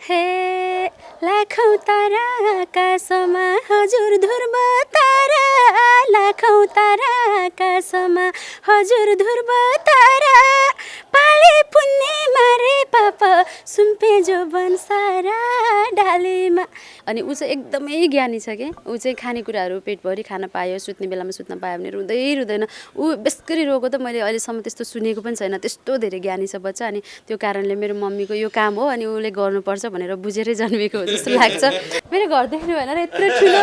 हे लाखौँ तारा आकाशमा हजुर ध्रुव तारा लाखौँ तारा आकाशमा हजुर ध्रुव तारा पाले पुण्य मारे पाप सुम्पे जो बनसारा डालीमा। अनि ऊ चाहिँ एकदमै ज्ञानी छ के। ऊ चाहिँ खानेकुराहरू पेटभरि खान पायो, सुत्ने बेलामा सुत्न पायो भने रुँदै रुँदैन। ऊ बेसरी रोएको त मैले अहिलेसम्म त्यस्तो सुनेको पनि छैन। त्यस्तो धेरै ज्ञानी छ बच्चा। अनि त्यो कारणले मेरो मम्मीको यो काम हो अनि उसले गर्नुपर्छ भनेर बुझेरै जन्मेको हो जस्तो लाग्छ। मेरो घर देख्नु भएन र यत्रो ठुलो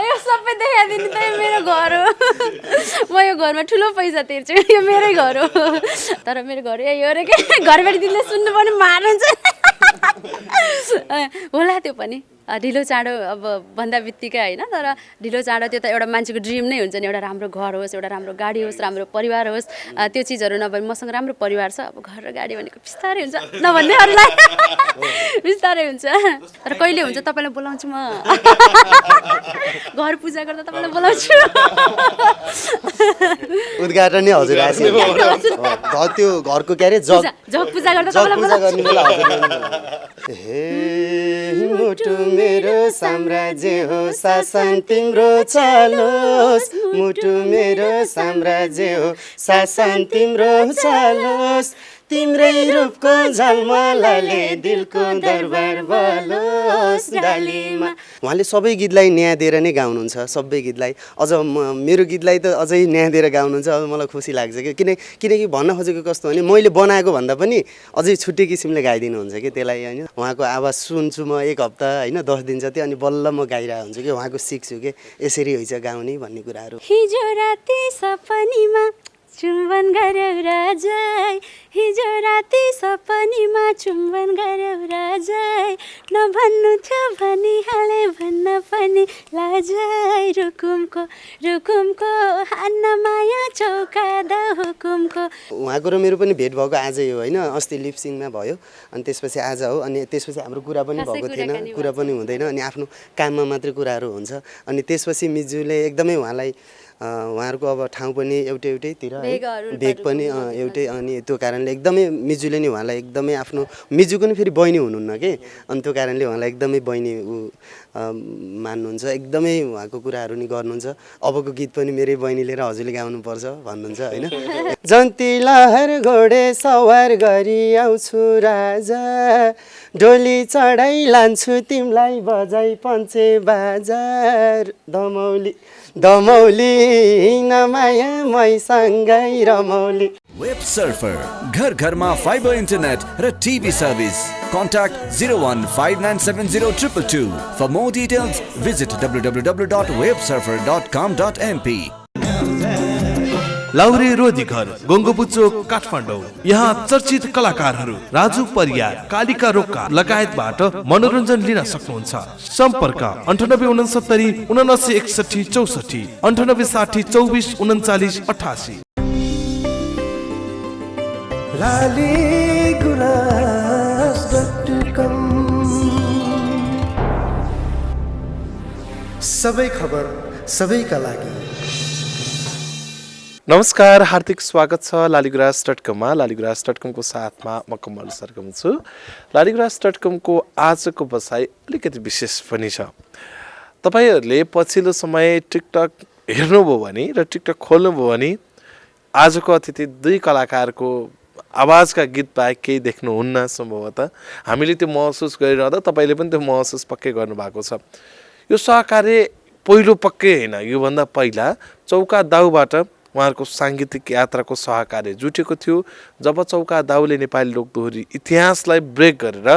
यो सबै देखाइदिनु त मेरो घर हो। म यो घरमा ठुलो पैसा तिर्छु, यो मेरै घर हो। तर मेरो घर यो रे के घरबाट दिदीले सुन्नु पनि मार्नुहुन्छ होला। त्यो पनि ढिलो चाँडो अब भन्दा बित्तिकै होइन, तर ढिलो चाँडो त्यो त एउटा मान्छेको ड्रिम नै हुन्छ नि। एउटा राम्रो घर होस्, एउटा राम्रो गाडी होस्, राम्रो परिवार होस्। त्यो चिजहरू नभए मसँग राम्रो परिवार छ। अब घर र गाडी भनेको बिस्तारै हुन्छ नभन्ने अरूलाई बिस्तारै हुन्छ। तर कहिले हुन्छ तपाईँलाई बोलाउँछु म। घर पूजा गर्दा तपाईँलाई बोलाउँछु। उद्घाटन नै हजुर आएछ। त्यो घरको के अरे जग पूजा गर्दा तपाईँलाई बोलाउँछु। हे मुटु मेरो साम्राज्य हो शासन तिम्रो चलोस्, मुटु मेरो साम्राज्य हो शासन तिम्रो चलोस्, तिम्रै रूपको झलमलले दिलको दरबार बलोस् डालीमा। उहाँले सबै गीतलाई न्याय दिएर नै गाउनुहुन्छ, सबै गीतलाई। अझ मेरो गीतलाई त अझै न्याय दिएर गाउनुहुन्छ। अब मलाई खुसी लाग्छ कि किनकि भन्न खोजेको कस्तो भने मैले बनाएको भन्दा पनि अझै छुट्टै किसिमले गाइदिनुहुन्छ कि त्यसलाई होइन। उहाँको आवाज सुन्छु म एक हप्ता होइन 10 दिन जति, अनि बल्ल म गाइरहेको हुन्छु कि उहाँको सिक्छु कि यसरी हुन्छ गाउने भन्ने कुराहरू। हिजो राति सपनीमा चुम्बन गर्यौ राजै, हिजो राति सपनीमा चुम्बन गर्यौ राजै, नभन्नु थियो भनिहाले भन्न पनि लाजै, रुकुमको रुकुमको हान्न माया चौका द हुकुमको। उहाँको र मेरो पनि भेट भएको आजै हो होइन। अस्ति लिपसिङमा भयो अनि त्यसपछि आज हो। अनि त्यसपछि हाम्रो कुरा पनि भएको थिएन, कुरा पनि हुँदैन, अनि आफ्नो काममा मात्रै कुराहरू हुन्छ। अनि त्यसपछि मिजुले एकदमै उहाँहरूको अब ठाउँ पनि एउटैतिर, भेग पनि एउटै। अनि त्यो कारणले एकदमै मिजुले नि उहाँलाई एकदमै आफ्नो, मिजुको नि फेरि बहिनी हुनुहुन्न कि, अनि त्यो कारणले उहाँलाई एकदमै बहिनी मान्नुहुन्छ, एकदमै उहाँको कुराहरू नि गर्नुहुन्छ। अबको गीत पनि मेरै बहिनीले र हजुरले गाउनुपर्छ भन्नुहुन्छ होइन। जन्ती लहर घोडे सवार गरी आउँछु राजा, डोली चढाइ लान्छु तिमीलाई बजाई पञ्चे बाजार, दमौली दमौली नमाया मैसँगै रमौली। वेब सर्फर घर घरमा फाइबर इन्टरनेट र TV service. Contact 015970222. For more details, visit www.websurfer.com.mp. Laure रोधी घर, गोङ्गोपुचोक, काठमाडौँ। यहाँ चर्चित कलाकारहरू राजु परियार, कालिका रोक्का लगायतबाट मनोरञ्जन लिन सक्नुहुन्छ। सम्पर्क 9869 7961 64, 9860 24 39 88। सबै खबर सबैका लागि। नमस्कार, हार्दिक स्वागत छ लालीगुराँस.com मा। लालीगुराँस.com को साथमा म कमल सरगम छु। लालीगुराँस.com को आजको बसाइ अलिकति विशेष पनि छ। तपाईहरूले पछिल्लो समय टिकटक हेर्नुभयो भने र टिकटक खोल्नुभयो भने आजको अतिथि दुई कलाकारको आवाजका गीत बाहेक केही देख्नुहुन्न सम्भवतः। हामीले त्यो महसुस गरिरहँदा तपाईँले पनि त्यो महसुस पक्कै गर्नुभएको छ। यो सहकार्य पहिलो पक्कै होइन, योभन्दा पहिला चौका दाउबाट उहाँहरूको साङ्गीतिक यात्राको सहकार्य जुटेको थियो। जब चौका दाउले नेपाली लोकदोहोरी इतिहासलाई ब्रेक गरेर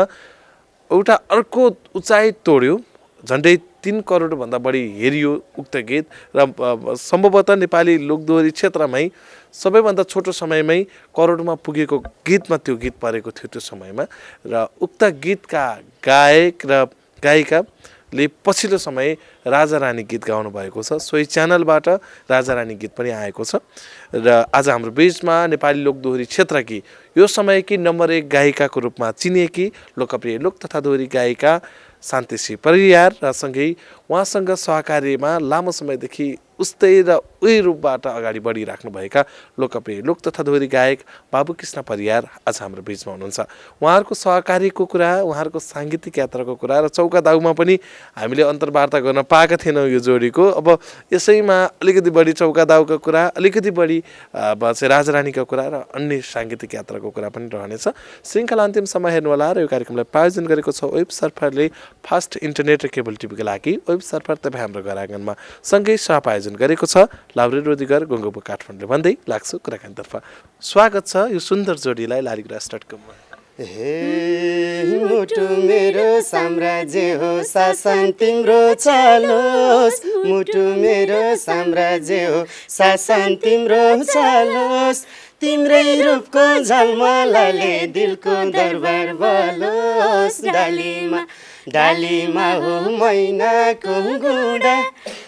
एउटा अर्को उचाइ तोड्यो, झन्डै 3 करोडभन्दा बढी हेरियो उक्त गीत, र सम्भवतः नेपाली लोकदोहोरी क्षेत्रमै सबैभन्दा छोटो समयमै करोडमा पुगेको गीतमा त्यो गीत परेको थियो त्यो समयमा। र उक्त गीतका गायक र गायिकाले पछिल्लो समय राजा रानी गीत गाउनु भएको छ। सोही च्यानलबाट राजा रानी गीत पनि आएको छ। र आज हाम्रो बीचमा नेपाली लोकदोहोरी क्षेत्रकी यो समयकी नम्बर 1 गायिकाको रूपमा चिनिएकी लोकप्रिय लोक तथा दोहोरी गायिका शान्तिश्री परियार र सँगै उहाँसँग सहकार्यमा लामो समयदेखि उस्तै र उही रूपबाट अगाडि बढिराख्नुभएका लोकप्रिय लोक तथा दोहोरी गायक बाबु कृष्ण परियार आज हाम्रो बिचमा हुनुहुन्छ। उहाँहरूको सहकार्यको कुरा, उहाँहरूको साङ्गीतिक यात्राको कुरा र चौका दाउमा पनि हामीले अन्तर्वार्ता गर्न पाएका थिएनौँ यो जोडीको। अब यसैमा अलिकति बढी चौका दाउको कुरा, अलिकति बढी चाहिँ राजारानीको कुरा र अन्य साङ्गीतिक यात्राको कुरा पनि रहनेछ। श्रृङ्खला अन्तिमसम्म हेर्नुहोला र यो कार्यक्रमलाई प्रायोजन गरेको छ वेब सर्फरले। फास्ट इन्टरनेट र केबल टिभीको लागि वेब सर्फर तपाईँ हाम्रो घर आँगनमा सँगै सहआयोजन गरेको छ। लाभ्रे रोजीगर गुङ्गोपो काठमाडौँ भन्दै लाग्छु कुराकानीतर्फ। स्वागत छ यो सुन्दर जोडीलाई लालीगुराँस.com मा। हे मुटु मेरो साम्राज्य हो शासन तिम्रो चलोस्, मुटु मेरो साम्राज्य हो शासन तिम्रो चलोस्, तिम्रै रूपको झलमलले दिलको दरबार बलोस्, डालीमा डालीमा हो मैनाको गुडा,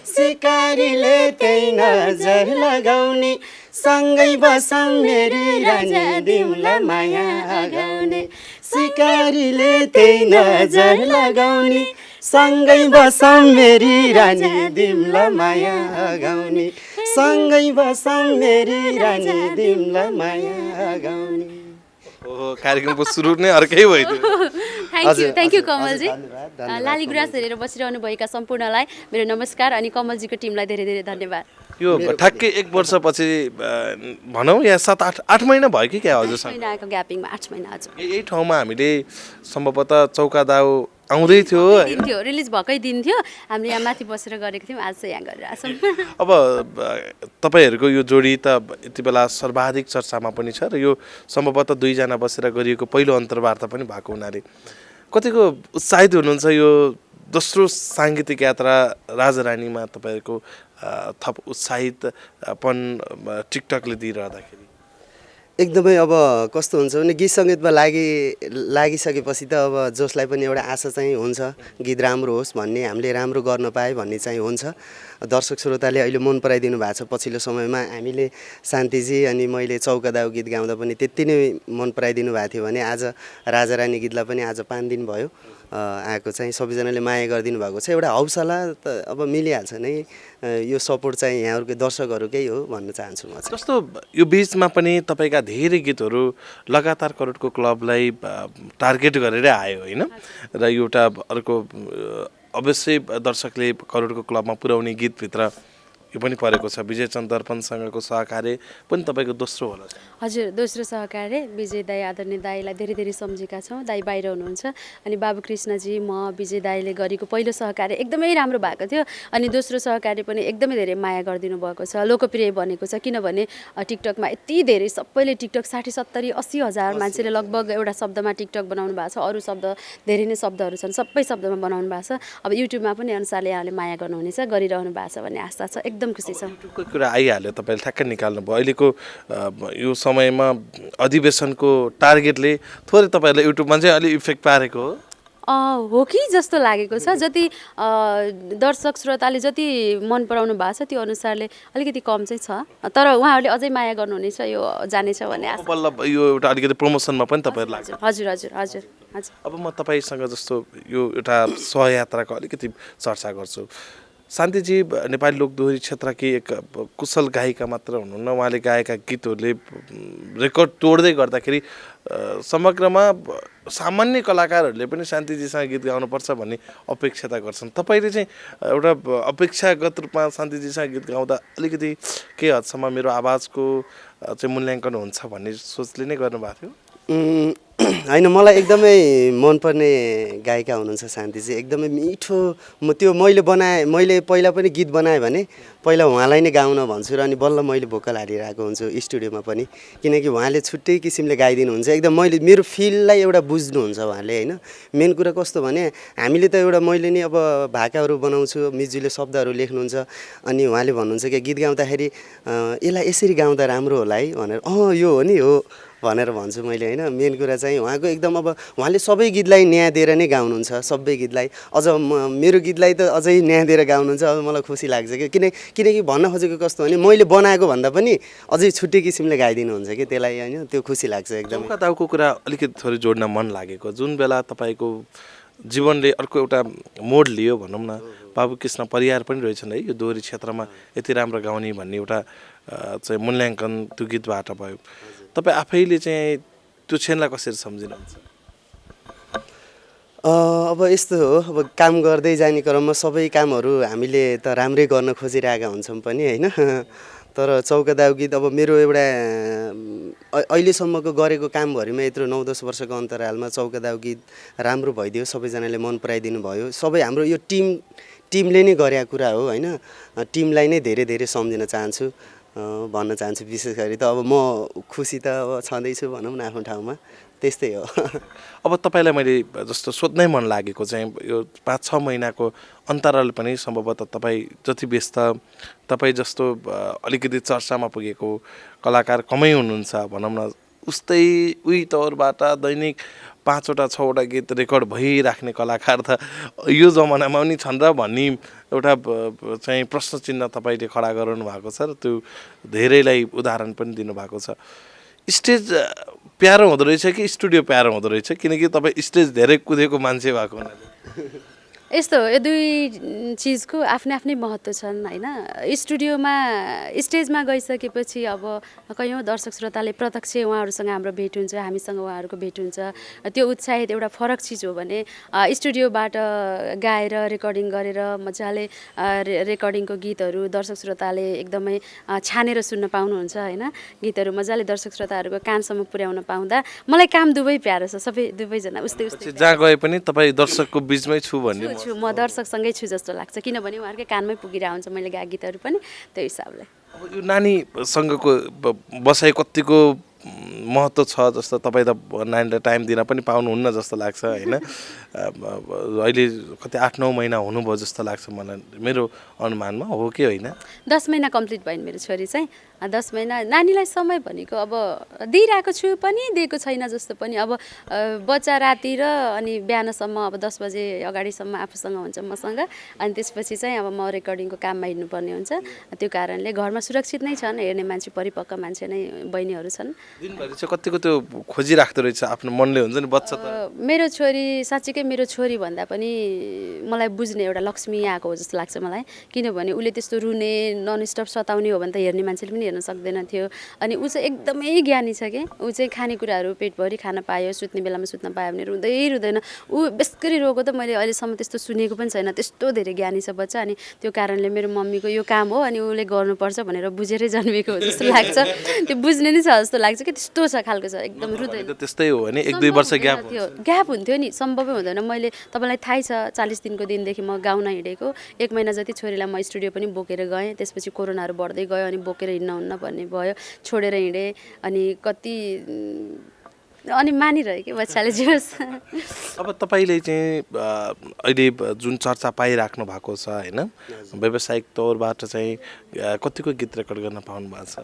सिकारीले त्यही नजर लगाउने, सँगै बसौँ मेरी रानी दिउँला माया गाउने, सिकारीले त्यही नजर लगाउने, सँगै बसौँ मेरी रानी दिउँला माया गाउने, सँगै बसौँ मेरी रानी दिउँला माया गाउने। ओहो, कार्यक्रमको सुरु नै अर्कै भइदियो। Thank you Kamalji. लालीगुराँस हेरेर बसिरहनुभएका सम्पूर्णलाई मेरो नमस्कार अनि कमलजीको टिमलाई धेरै धेरै धन्यवाद। यो ठ्याक्कै 1 वर्षपछि भनौँ या 7-8 महिना भयो कि क्या हजुरसँग? 8 महिनाको ग्यापिङमा 8 महिना हजुर। यही ठाउँमा हामीले सम्भवतः चौका दाउ आउँदै थियो दिन थियो, रिलिज भएकै दिन थियो। हामीले यहाँ माथि बसेर गरेको थियौँ, आज चाहिँ यहाँ गरिरहेछौँ। अब तपाईँहरूको यो जोडी त यति बेला सर्वाधिक चर्चामा पनि छ र यो सम्भवतः 2 जना बसेर गरिएको पहिलो अन्तर्वार्ता पनि भएको हुनाले कतिको उत्साहित हुनुहुन्छ यो दोस्रो साङ्गीतिक यात्रा राजारानीमा तपाईँहरूको थप उत्साहितपन टिकटकले दिइरहँदाखेरि? एकदमै अब कस्तो हुन्छ भने गीत सङ्गीतमा लागिसकेपछि त अब जसलाई पनि एउटा आशा चाहिँ हुन्छ गीत राम्रो होस् भन्ने, हामीले राम्रो गर्न पाए भन्ने चाहिँ हुन्छ। दर्शक श्रोताले अहिले मन पराइदिनु भएको छ। पछिल्लो समयमा हामीले शान्तिजी अनि मैले चौका दाउ गीत गाउँदा पनि त्यति नै मन पराइदिनु भएको थियो भने आज राजारानी गीतलाई पनि आज 5 दिन भयो आएको चाहिँ सबैजनाले माया गरिदिनु भएको छ। एउटा हौसला त अब मिलिहाल्छ नै, यो सपोर्ट चाहिँ यहाँहरूकै दर्शकहरूकै हो भन्न चाहन्छु म चाहिँ। जस्तो यो बिचमा पनि तपाईँका धेरै गीतहरू लगातार करोडको क्लबलाई टार्गेट गरेर आयो होइन, र एउटा अर्को अवश्य दर्शकले करोडको क्लबमा पुर्याउने गीतभित्र यो पनि परेको छ। विजय चन्द दर्पणसँगको सहकार्य पनि तपाईँको दोस्रो होला? हजुर, दोस्रो सहकार्य विजय दाई, आदरणीय दाईलाई धेरै धेरै सम्झेका छौँ। दाई बाहिर हुनुहुन्छ अनि बाबु कृष्णजी, म विजय दाईले गरेको पहिलो सहकार्य एकदमै राम्रो भएको थियो अनि दोस्रो सहकार्य पनि एकदमै धेरै माया गरिदिनु भएको छ, लोकप्रिय बनेको छ। किनभने टिकटकमा यति धेरै सबैले टिकटक 60-70-80 हजार मान्छेले लगभग एउटा शब्दमा टिकटक बनाउनु भएको छ। अरू शब्द धेरै नै शब्दहरू छन्, सबै शब्दमा बनाउनु भएको छ। अब युट्युबमा पनि अनुसारले यहाँले माया गर्नुहुनेछ, गरिरहनु भएको छ भन्ने आशा छ। एकदम खुसी छ। युट्युबको कुरा आइहाल्यो, तपाईँले ठ्याक्कै निकाल्नु भयो। अहिलेको यो समयमा अधिवेशनको टार्गेटले थोरै तपाईँहरूलाई युट्युबमा चाहिँ अलि इफेक्ट पारेको हो कि जस्तो लागेको छ। जति दर्शक श्रोताले जति मन पराउनु भएको छ त्यो अनुसारले अलिकति कम चाहिँ छ, तर उहाँहरूले अझै माया गर्नुहुनेछ, यो जानेछ भन्ने आशा। बल्ल यो एउटा अलिकति प्रमोसनमा पनि तपाईँहरू लाग्छ? हजुर हजुर हजुर हजुर। अब म तपाईँसँग जस्तो यो एउटा सहयात्राको अलिकति चर्चा गर्छु। शान्तिजी नेपाली लोकदोहोरी क्षेत्रकी एक कुशल गायिका मात्र हुनुहुन्न, उहाँले गाएका गीतहरूले रेकर्ड तोड्दै गर्दाखेरि समग्रमा सामान्य कलाकारहरूले पनि शान्तिजीसँग गीत गाउनुपर्छ भन्ने अपेक्षा गर्छन्। तपाईँले चाहिँ एउटा अपेक्षागत रूपमा शान्तिजीसँग गीत गाउँदा अलिकति के हदसम्म मेरो आवाजको चाहिँ मूल्याङ्कन हुन्छ भन्ने सोचले नै गर्नुभएको थियो? होइन, मलाई एकदमै मनपर्ने गायिका हुनुहुन्छ शान्तिजी। एकदमै मिठो, त्यो मैले पहिला पनि गीत बनाएँ भने पहिला उहाँलाई नै गाउन भन्छु र अनि बल्ल मैले भोकल हालिरहेको हुन्छु स्टुडियोमा पनि, किनकि उहाँले छुट्टै किसिमले गाइदिनुहुन्छ। एकदम मेरो फिललाई एउटा बुझ्नुहुन्छ उहाँले होइन। मेन कुरा कस्तो भने हामीले त एउटा मैले नि अब भाकाहरू बनाउँछु, मिजुले शब्दहरू लेख्नुहुन्छ अनि उहाँले भन्नुहुन्छ कि गीत गाउँदाखेरि यसलाई यसरी गाउँदा राम्रो होला है भनेर, यो हो नि हो भनेर भन्छु मैले होइन। मेन कुरा चाहिँ उहाँको एकदम अब उहाँले सबै गीतलाई न्याय दिएर नै गाउनुहुन्छ, सबै गीतलाई। अझ मेरो गीतलाई त अझै न्याय दिएर गाउनुहुन्छ। अब मलाई खुसी लाग्छ कि किनकि भन्न खोजेको कस्तो भने मैले बनाएको भन्दा पनि अझै छुट्टै किसिमले गाइदिनुहुन्छ कि, त्यसलाई होइन त्यो खुसी लाग्छ एकदम। चौका दाउको कुरा अलिकति थोरै जोड्न मन लागेको, जुन बेला तपाईँको जीवनले अर्को एउटा मोड लियो भनौँ न। बाबु कृष्ण परियार पनि रहेछन् है, यो दोहोरी क्षेत्रमा यति राम्रो गाउने भन्ने एउटा चाहिँ मूल्याङ्कन त्यो गीतबाट भयो। तपाईँ आफैले चाहिँ त्यो क्षणलाई कसरी सम्झिनुहुन्छ? अब यस्तो हो, अब काम गर्दै जाने क्रममा सबै कामहरू हामीले त राम्रै गर्न खोजिरहेका हुन्छौँ पनि होइन। तर चौकादाउ गीत अब मेरो एउटा अहिलेसम्मको गरेको कामभरिमा यत्रो 9-10 वर्षको अन्तरालमा चौकादाउ गीत राम्रो भइदियो, सबैजनाले मन पराइदिनु भयो। सबै हाम्रो यो टिमले नै गरेको कुरा हो होइन। टिमलाई नै धेरै धेरै सम्झिन चाहन्छु, भन्न चाहन्छु। विशेष गरी त अब म खुसी त अब छँदैछु भनौँ न आफ्नो ठाउँमा, त्यस्तै हो। अब तपाईँलाई मैले जस्तो सोध्नै मन लागेको चाहिँ यो 5-6 महिनाको अन्तराल पनि सम्भवतः तपाईँ जति व्यस्त, तपाईँ जस्तो अलिकति चर्चामा पुगेको कलाकार कमै हुनुहुन्छ भनौँ न। उस्तै उही तौरबाट दैनिक 5वटा 6वटा गीत रेकर्ड भइराख्ने कलाकार त यो जमानामा पनि छन् र भन्ने एउटा चाहिँ प्रश्न चिन्ह तपाईँले खडा गराउनु भएको छ र त्यो धेरैलाई उदाहरण पनि दिनुभएको छ। स्टेज प्यारो हुँदो रहेछ कि स्टुडियो प्यारो हुँदो रहेछ? किनकि तपाईँ स्टेज धेरै कुदेको मान्छे भएको हुनाले। यस्तो हो, यो दुई चिजको आफ्नै आफ्नै महत्त्व छन् होइन। स्टेजमा गइसकेपछि अब कयौँ दर्शक श्रोताले प्रत्यक्ष उहाँहरूसँग हाम्रो भेट हुन्छ, हामीसँग उहाँहरूको भेट हुन्छ। त्यो उत्साहित एउटा फरक चिज हो भने स्टुडियोबाट गाएर रेकर्डिङ गरेर मजाले रेकर्डिङको गीतहरू दर्शक श्रोताले एकदमै छानेर सुन्न पाउनुहुन्छ होइन। गीतहरू मजाले दर्शक श्रोताहरूको कानसम्म पुर्याउन पाउँदा मलाई काम दुवै प्यारो छ, सबै दुवैजना उस्तै जहाँ गए पनि तपाईँ दर्शकको बिचमै छु भन्ने म दर्शकसँगै छु जस्तो लाग्छ, किनभने उहाँहरूकै कानमै पुगिरहेको हुन्छ मैले गाएको गीतहरू पनि त्यो हिसाबले। अब यो नानीसँगको बसाइ कतिको महत्त्व छ जस्तो तपाईँ त नानीलाई टाइम दिन पनि पाउनुहुन्न जस्तो लाग्छ होइन। अहिले कति 8-9 महिना हुनुभयो जस्तो लाग्छ मलाई, मेरो अनुमानमा हो कि होइन? 10 महिना कम्प्लिट भयो मेरो छोरी चाहिँ। 10 महिना नानीलाई समय भनेको अब दिइरहेको छु पनि दिएको छैन जस्तो पनि। अब बच्चा राति र अनि बिहानसम्म अब 10 बजे अगाडिसम्म आफूसँग हुन्छ मसँग, अनि त्यसपछि चाहिँ अब म रेकर्डिङको काममा हिँड्नुपर्ने हुन्छ। त्यो कारणले घरमा सुरक्षित नै छन्, हेर्ने मान्छे परिपक्व मान्छे नै बहिनीहरू छन्। दिनभरि चाहिँ कतिको त्यो खोजिराख्दो रहेछ आफ्नो मनले हुन्छ नि बच्चा त? मेरो छोरी साँच्चीकै मेरो छोरी भन्दा पनि मलाई बुझ्ने एउटा लक्ष्मी आएको हो जस्तो लाग्छ मलाई। किनभने उसले त्यस्तो रुने ननस्टप सताउने हो भने त हेर्ने मान्छेले पनि हेर्न सक्दैन थियो। अनि ऊ चाहिँ एकदमै ज्ञानी छ कि, ऊ चाहिँ खानेकुराहरू पेटभरि खान पायो, सुत्ने बेलामा सुत्न पायो भने रुँदैन। ऊ बेसरी रोएको त मैले अहिलेसम्म त्यस्तो सुनेको पनि छैन, त्यस्तो धेरै ज्ञानी छ बच्चा। अनि त्यो कारणले मेरो मम्मीको यो काम हो अनि उसले गर्नुपर्छ भनेर बुझेरै जन्मेको हो जस्तो लाग्छ। त्यो बुझ्ने नै छ जस्तो लाग्छ कि त्यस्तो छ खालको छ, एकदम रुँदैन। त्यस्तै हो भने 1-2 वर्ष ग्याप हुन्थ्यो नि, सम्भवै हुँदैन। मैले तपाईँलाई थाहै छ 40 दिनको दिनदेखि म गाउन हिँडेको, 1 महिना जति छोरीलाई म स्टुडियो पनि बोकेर गएँ। त्यसपछि कोरोनाहरू बढ्दै गयो अनि बोकेर हिँड्नुहुन्न भन्ने भयो, छोडेर हिँडेँ। अनि कति अनि मानिरह्यो कि बच्चाले जोस्। अब तपाईँले चाहिँ अहिले जुन चर्चा पाइराख्नु भएको छ होइन, व्यावसायिक तौरबाट चाहिँ कतिको गीत रेकर्ड गर्न पाउनु भएको छ?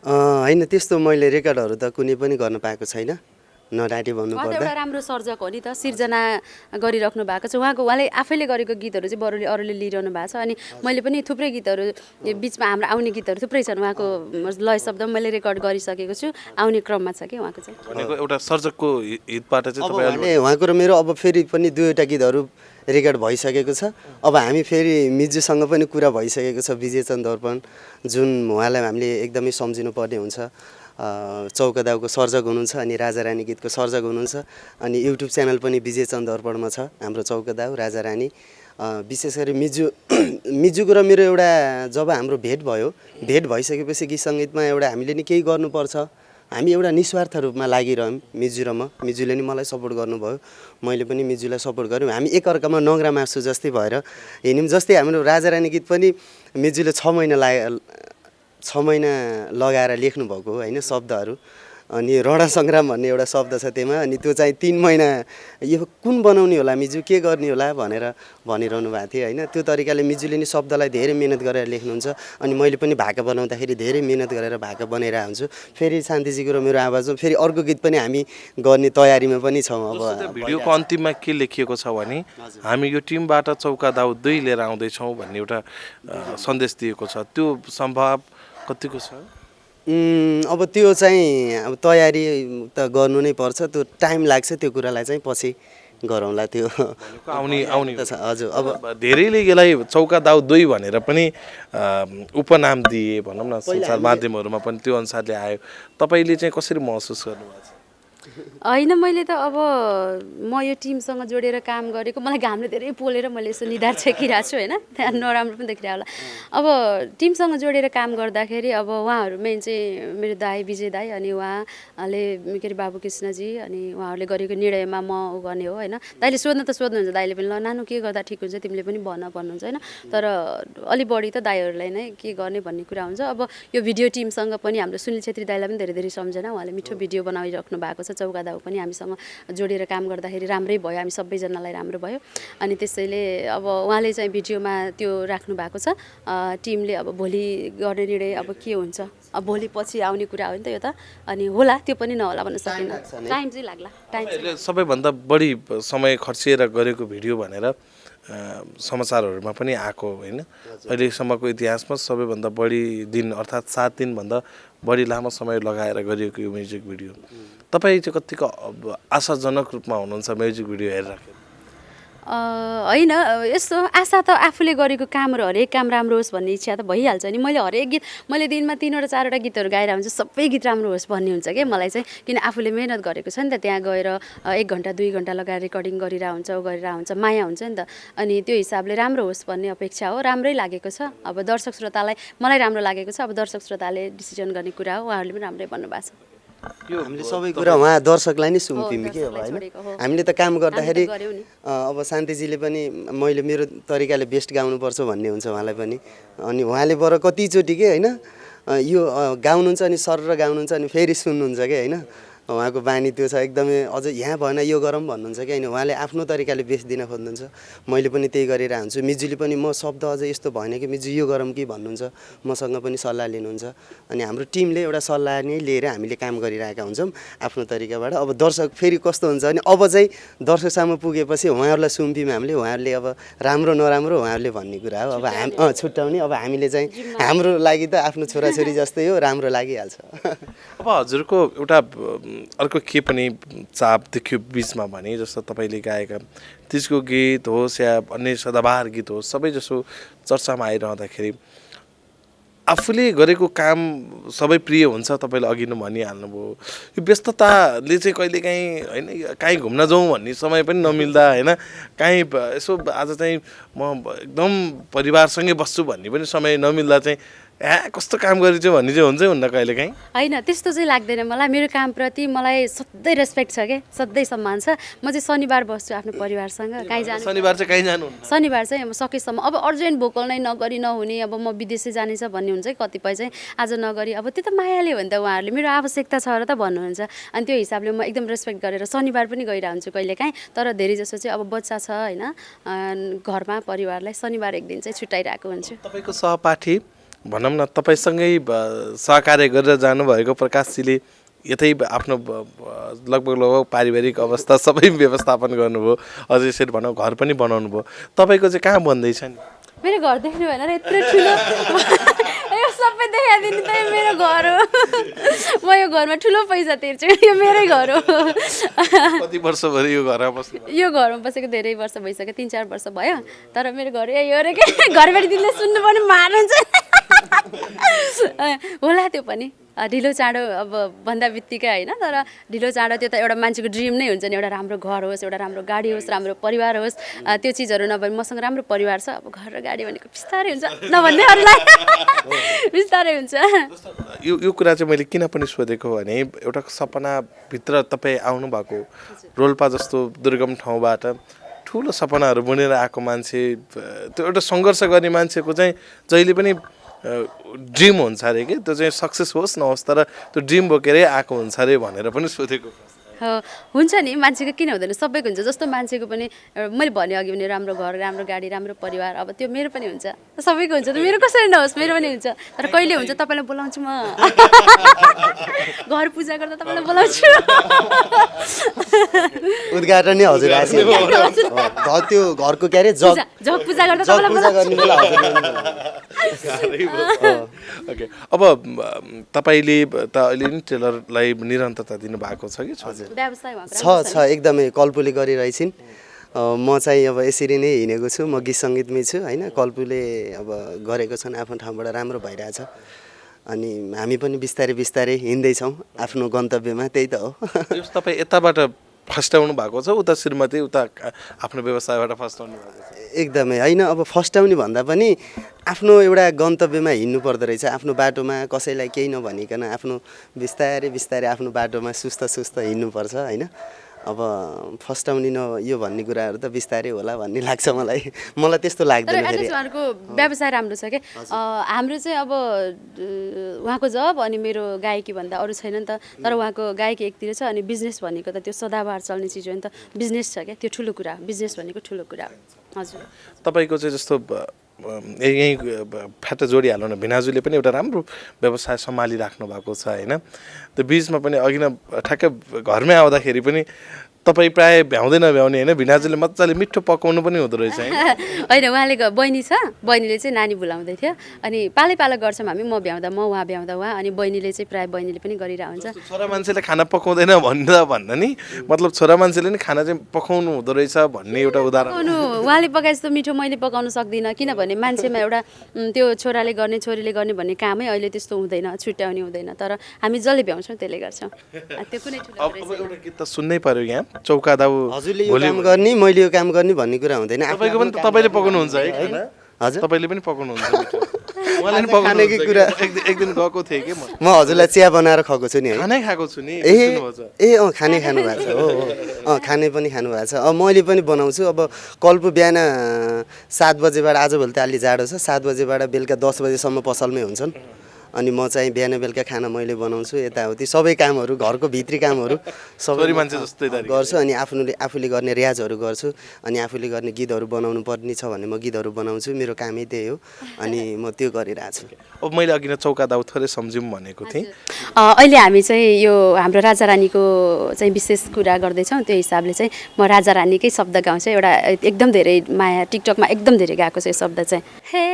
होइन त्यस्तो मैले रेकर्डहरू त कुनै पनि गर्न पाएको छैन, नडाँटी भन्नुपर्दा। एउटा राम्रो सर्जक हो नि त, सिर्जना गरिराख्नु भएको छ उहाँले आफैले गरेको गीतहरू चाहिँ अरूले लिइरहनु भएको छ। अनि मैले पनि थुप्रै गीतहरू बिचमा हाम्रो आउने गीतहरू थुप्रै छन्, उहाँको लय शब्द मैले रेकर्ड गरिसकेको छु, आउने क्रममा छ कि उहाँको चाहिँ। भनेको एउटा सर्जकको हितबाट चाहिँ तपाईँ उहाँको र मेरो अब फेरि पनि 2वटा गीतहरू रेकर्ड भइसकेको छ। अब हामी फेरि मिजुसँग पनि कुरा भइसकेको छ, विजयचन्द्र दर्पण, जुन उहाँलाई हामीले एकदमै सम्झिनु पर्ने हुन्छ। चौकादाउको सर्जक हुनुहुन्छ अनि राजा रानी गीतको सर्जक हुनुहुन्छ। अनि युट्युब च्यानल पनि विजयचन्द्र दर्पणमा छ हाम्रो चौकादाउ राजा रानी। विशेष गरी मिजुको र मेरो एउटा जब हाम्रो भेट भइसकेपछि गीत सङ्गीतमा एउटा हामीले नि केही गर्नुपर्छ, हामी एउटा निस्वार्थ रूपमा लागिरह्यौँ मिजु र म। मिजुले नि मलाई सपोर्ट गर्नुभयो, मैले पनि मिजुलाई सपोर्ट गऱ्यौँ। हामी एकअर्कामा नङ्ग्रा मासु जस्तै भएर हिँड्यौँ। जस्तै हाम्रो राजा रानी गीत पनि मिजुले 6 महिना लगाएर लेख्नुभएको होइन शब्दहरू। अनि रणा सङ्ग्राम भन्ने एउटा शब्द छ त्यसमा, अनि त्यो चाहिँ 3 महिना यो कुन बनाउने होला मिजु, के गर्ने होला भनेर भनिरहनु भएको थियो होइन। त्यो तरिकाले मिजुले नि शब्दलाई धेरै मिहिनेत गरेर लेख्नुहुन्छ। अनि मैले पनि भाका बनाउँदाखेरि धेरै मिहिनेत गरेर भाका बनाइरहेको हुन्छु। फेरि शान्तिजीको र मेरो आवाजमा फेरि अर्को गीत पनि हामी गर्ने तयारीमा पनि छौँ। अब भिडियोको अन्तिममा के लेखिएको छ भने हामी यो टिमबाट चौकादाउ 2 लिएर आउँदैछौँ भन्ने एउटा सन्देश दिएको छ, त्यो सम्भव कतिको छ? अब त्यो चाहिँ अब तयारी त गर्नु नै पर्छ, त्यो टाइम लाग्छ, त्यो कुरालाई चाहिँ पछि गरौँला त्यो आउने हजुर। अब धेरैले यसलाई चौका दाउ 2 भनेर पनि उपनाम दिए भनौँ न, सञ्चार माध्यमहरूमा पनि त्यो अनुसारले आयो। तपाईँले चाहिँ कसरी महसुस गर्नुभएको छ? होइन, मैले त अब म यो टिमसँग जोडेर काम गरेको, मलाई घामले धेरै पोलेर मैले यसो निधार छेकिरहेको छु होइन, त्यहाँ नराम्रो पनि देखिरहेको होला। अब टिमसँग जोडेर काम गर्दाखेरि अब उहाँहरूमै चाहिँ मेरो दाई विजय दाई अनि उहाँले के अरे बाबु कृष्णजी अनि उहाँहरूले गरेको निर्णयमा म गर्ने हो होइन। दाइले सोध्न त सोध्नुहुन्छ, दाइले पनि ल नानु के गर्दा ठिक हुन्छ तिमीले पनि भन भन्नुहुन्छ होइन। तर अलि बढी त दाइहरूलाई नै के गर्ने भन्ने कुरा हुन्छ। अब यो भिडियो टिमसँग पनि हाम्रो सुनिल छेत्री दाइलाई पनि धेरै धेरै सम्झना, उहाँले मिठो भिडियो बनाइराख्नु भएको छ। चौका दाउ पनि हामीसँग जोडेर काम गर्दाखेरि राम्रै भयो, हामी सबैजनालाई राम्रो भयो। अनि त्यसैले अब उहाँले चाहिँ भिडियोमा त्यो राख्नु भएको छ। टिमले अब भोलि गर्ने निर्णय अब के हुन्छ, अब भोलि पछि आउने कुरा हो नि त यो त। अनि होला त्यो पनि नहोला भन्न सकिन्न, टाइम चाहिँ लाग्ला। टाइम सबैभन्दा बढी समय खर्चिएर गरेको भिडियो भनेर समाचारहरूमा पनि आएको होइन। अहिलेसम्मको इतिहासमा सबैभन्दा बढी दिन अर्थात् 7 दिनभन्दा बढी लामो समय लगाएर गरिएको यो म्युजिक भिडियो। तपाईँ चाहिँ कतिको आशाजनक रूपमा हुनुहुन्छ म्युजिक भिडियो हेरिराखेर? होइन, यस्तो आशा त आफूले गरेको कामहरू हरेक काम राम्रो होस् भन्ने इच्छा त भइहाल्छ नि। मैले हरेक गीत मैले दिनमा 3वटा 4वटा गीतहरू गाइरहेको हुन्छ, सबै गीत राम्रो होस् भन्ने हुन्छ क्या मलाई चाहिँ। किन आफूले मेहनत गरेको छ नि त, त्यहाँ गएर 1 घन्टा 2 घन्टा लगाएर रेकर्डिङ गरिरहेको हुन्छ, गरिरहेको हुन्छ, माया हुन्छ नि त। अनि त्यो हिसाबले राम्रो होस् भन्ने अपेक्षा हो। राम्रै लागेको छ। अब दर्शक श्रोतालाई मलाई राम्रो लागेको छ। अब दर्शक श्रोताले डिसिजन गर्ने कुरा हो, उहाँहरूले पनि राम्रै भन्नुभएको छ। हामीले सबै कुरा उहाँ दर्शकलाई नै सुम्पियौँ के अब होइन। हामीले त काम गर्दाखेरि अब शान्तिजीले पनि मैले मेरो तरिकाले बेस्ट गाउनुपर्छ भन्ने हुन्छ उहाँलाई पनि। अनि उहाँले बर कतिचोटि के होइन यो गाउनुहुन्छ अनि सर र गाउनुहुन्छ अनि फेरि सुन्नुहुन्छ क्या होइन। उहाँको बानी त्यो छ एकदमै। अझ यहाँ भएन यो गरौँ भन्नुहुन्छ कि होइन, उहाँले आफ्नो तरिकाले बेस्ट दिन खोज्नुहुन्छ। मैले पनि त्यही गरेर हुन्छु। मिजुले पनि म शब्द अझ यस्तो भएन कि मिजु यो गरौँ कि भन्नुहुन्छ, मसँग पनि सल्लाह लिनुहुन्छ। अनि हाम्रो टिमले एउटा सल्लाह नै लिएर हामीले काम गरिरहेका हुन्छौँ आफ्नो तरिकाबाट। अब दर्शक फेरि कस्तो हुन्छ भने अब चाहिँ दर्शकसम्म पुगेपछि उहाँहरूलाई सुम्पियौँ हामीले, उहाँहरूले अब राम्रो नराम्रो उहाँहरूले भन्ने कुरा हो। अब हामी छुट्याउने, अब हामीले चाहिँ हाम्रो लागि त आफ्नो छोराछोरी जस्तै हो, राम्रो लागिहाल्छ। अब हजुरको एउटा अर्को के पनि चाप देखियो बिचमा भने जस्तो तपाईँले गाएका तिजको गीत होस् या अन्य सदाबहार गीत होस्, सबै जसो चर्चामा आइरहँदाखेरि आफूले गरेको काम सबै प्रिय हुन्छ। तपाईँले अघि नै भनिहाल्नुभयो यो व्यस्तताले चाहिँ कहिलेकाहीँ होइन काहीँ घुम्न जाउँ भन्ने समय पनि नमिल्दा होइन, काहीँ यसो आज चाहिँ म एकदम परिवारसँगै बस्छु भन्ने पनि समय नमिल्दा चाहिँ कस्तो काम गरेछ भन्ने चाहिँ हुन्छै हुन्न कहिलेकाहीँ? होइन, त्यस्तो चाहिँ लाग्दैन मलाई। मेरो कामप्रति मलाई सधैँ रेस्पेक्ट छ क्या, सधैँ सम्मान छ। म चाहिँ शनिबार बस्छु आफ्नो परिवारसँग। कहीँ जानु शनिबार चाहिँ कहीँ जानु? शनिबार चाहिँ अब सकेसम्म अब अर्जेन्ट भोकल नै नगरी नहुने, अब म विदेशै जानेछ भन्ने हुन्छ कतिपय चाहिँ आज नगरी, अब त्यो त मायाले हो नि त। उहाँहरूले मेरो आवश्यकता छ र त भन्नुहुन्छ। अनि त्यो हिसाबले म एकदम रेस्पेक्ट गरेर शनिबार पनि गइरहन्छु कहिलेकाहीँ। तर धेरै जसो चाहिँ अब बच्चा छ होइन घरमा, परिवारलाई शनिबार एक दिन चाहिँ छुट्याइरहेको हुन्छु। तपाईँको सहपाठी भनौँ न तपाईँसँगै सहकार्य गरेर जानुभएको प्रकाशजीले यतै आफ्नो लगभग पारिवारिक अवस्था सबै व्यवस्थापन गर्नुभयो, अझै यसरी भनौँ घर पनि बनाउनु भयो। तपाईँको चाहिँ कहाँ बन्दैछ नि? मेरो घर देख्नु भएन र यत्रो ठुलो यो सबै देखाइदिनु त मेरो घर हो। म यो घरमा ठुलो पैसा तिर्छु, यो मेरै घर हो। कति वर्षभरि यो घरमा बस्नु? यो घरमा बसेको धेरै वर्ष भइसक्यो, 3-4 वर्ष भयो। तर मेरो घर यही हो र के घरबाट दिदीले सुन्नु पनि मार्नुहुन्छ होला। त्यो पनि ढिलो चाँडो अब भन्दा बित्तिकै होइन, तर ढिलो चाँडो त्यो त एउटा मान्छेको ड्रिम नै हुन्छ नि। एउटा राम्रो घर होस्, एउटा राम्रो गाडी होस्, राम्रो परिवार होस्। त्यो चिजहरू नभए मसँग राम्रो परिवार छ। अब घर र गाडी भनेको बिस्तारै हुन्छ नभन्नेहरूलाई बिस्तारै हुन्छ। यो कुरा चाहिँ मैले किन पनि सोधेको भने एउटा सपनाभित्र तपाईँ आउनुभएको, रोल्पा जस्तो दुर्गम ठाउँबाट ठुलो सपनाहरू बुनेर आएको मान्छे, त्यो एउटा सङ्घर्ष गर्ने मान्छेको चाहिँ जहिले पनि ड्रिम हुन्छ अरे कि त्यो चाहिँ सक्सेस होस् नहोस् तर त्यो ड्रिम बोकेरै आएको हुन्छ अरे भनेर पनि सोधेको हुन्छ नि। मान्छेको किन हुँदैन, सबैको हुन्छ। जस्तो मान्छेको पनि मैले भने अघि भने राम्रो घर, राम्रो गाडी, राम्रो परिवार, अब त्यो मेरो पनि हुन्छ, सबैको हुन्छ। मेरो कसरी नहोस्, मेरो पनि हुन्छ। तर कहिले हुन्छ तपाईँलाई बोलाउँछु म घर पूजा गर्दा तपाईँलाई बोलाउँछु। उद्घाटन नै हजुर त्यो घरको के अरे जग जग पूजा गर्दा जग पूजा गर्ने बेला हजुर ओके अब तपाईँले त अहिले नि टेलरलाई निरन्तरता दिनुभएको छ कि हजुर व्यवसाय उहाँको छ एकदमै कल्पुले गरिरहेछिन् म चाहिँ अब यसरी नै हिँडेको छु म गीत सङ्गीतमै छु होइन कल्पुले अब गरेको छन् आफ्नो ठाउँबाट राम्रो भइरहेछ अनि हामी पनि बिस्तारै बिस्तारै हिँड्दैछौँ आफ्नो गन्तव्यमा त्यही त हो तपाईँ यताबाट फस्टाउनु भएको छ उता श्रीमती उता आफ्नो व्यवसायबाट फस्टाउनु भएको छ एकदमै होइन अब फस्टाउने भन्दा पनि आफ्नो एउटा गन्तव्यमा हिँड्नु पर्दो रहेछ आफ्नो बाटोमा कसैलाई केही नभनिकन आफ्नो बिस्तारै बिस्तारै आफ्नो बाटोमा सुस्त हिँड्नुपर्छ होइन अब फस्टाउने यो भन्ने कुराहरू त बिस्तारै होला भन्ने लाग्छ मलाई त्यस्तो लाग्दैन फेरि उहाँको व्यवसाय राम्रो छ क्या हाम्रो चाहिँ अब उहाँको जब अनि मेरो गायकी भन्दा अरू छैन नि त तर उहाँको गायकी एकतिर छ अनि बिजनेस भनेको त त्यो सदाबहार चल्ने चिज हो नि त बिजनेस छ क्या त्यो ठुलो कुरा बिजनेस भनेको ठुलो कुरा हजुर तपाईँको चाहिँ जस्तो यहीँ फ्याट जोडिहाल्नु न भिनाजुले पनि एउटा राम्रो व्यवसाय सम्हालिराख्नु भएको छ होइन त्यो बिचमा पनि अघि न ठ्याक्कै घरमै आउँदाखेरि पनि तपाईँ प्रायः भ्याउँदै नभ्याउने होइन भिनाजुले मजाले मिठो पकाउनु पनि हुँदो रहेछ होइन उहाँले बहिनी छ बहिनीले चाहिँ नानी भुलाउँदै थियो अनि पालै पालो गर्छौँ हामी म भ्याउँदा म उहाँ भ्याउँदा उहाँ अनि बहिनीले चाहिँ प्रायः बहिनीले पनि गरिरहेको हुन्छ छोरा मान्छेले खाना पकाउँदैन भन्दा नि मतलब छोरा मान्छेले नि खाना चाहिँ पकाउनु हुँदो रहेछ भन्ने एउटा उदाहरण उहाँले पकाए जस्तो मिठो मैले पकाउन सक्दिनँ किनभने मान्छेमा एउटा त्यो छोराले गर्ने छोरीले गर्ने भन्ने कामै अहिले त्यस्तो हुँदैन छुट्याउने हुँदैन तर हामी जसले भ्याउँछौँ त्यसले गर्छौँ त्यो कुनै ठुलो एउटा गीत त सुन्नै पर्यो यहाँ चौका दाउ हजुरले यो काम गर्ने मैले यो काम गर्ने भन्ने कुरा हुँदैन तपाईँको पनि तपाईँले पकाउनुहुन्छ है हजुर तपाईँले पनि पकाउनुहुन्छ उहाँले पनि खानेकै कुरा एक दिन गएको थिएँ कि म हजुरलाई चिया बनाएर खुवाएको छु नि है खानै खाएको छु नि खाने खानु भएको छ हो खाने पनि खानु भएको छ अब मैले पनि बनाउँछु अब कल्पु बिहान 7 बजेबाट आजभोलि त अलि जाडो छ 7 बजेबाट बेलुका 10 बजेसम्म पसलमै हुन्छन् अनि म चाहिँ बिहान बेलुका खाना मैले बनाउँछु यताउति सबै कामहरू घरको भित्री कामहरू सबै मान्छे जस्तै गर्छु अनि आफूले गर्ने रियाजहरू गर्छु अनि आफूले गर्ने गीतहरू बनाउनु पर्ने छ भने म गीतहरू बनाउँछु मेरो कामै त्यही हो अनि म त्यो गरिरहेको छु अब मैले अघि नै चौका दाउ थोरै सम्झौँ भनेको थिएँ अहिले हामी चाहिँ यो हाम्रो राजा रानीको चाहिँ विशेष कुरा गर्दैछौँ त्यो हिसाबले चाहिँ म राजा रानीकै शब्द गाउँछु एउटा एकदम धेरै माया टिकटकमा एकदम धेरै गएको छ यो शब्द चाहिँ हे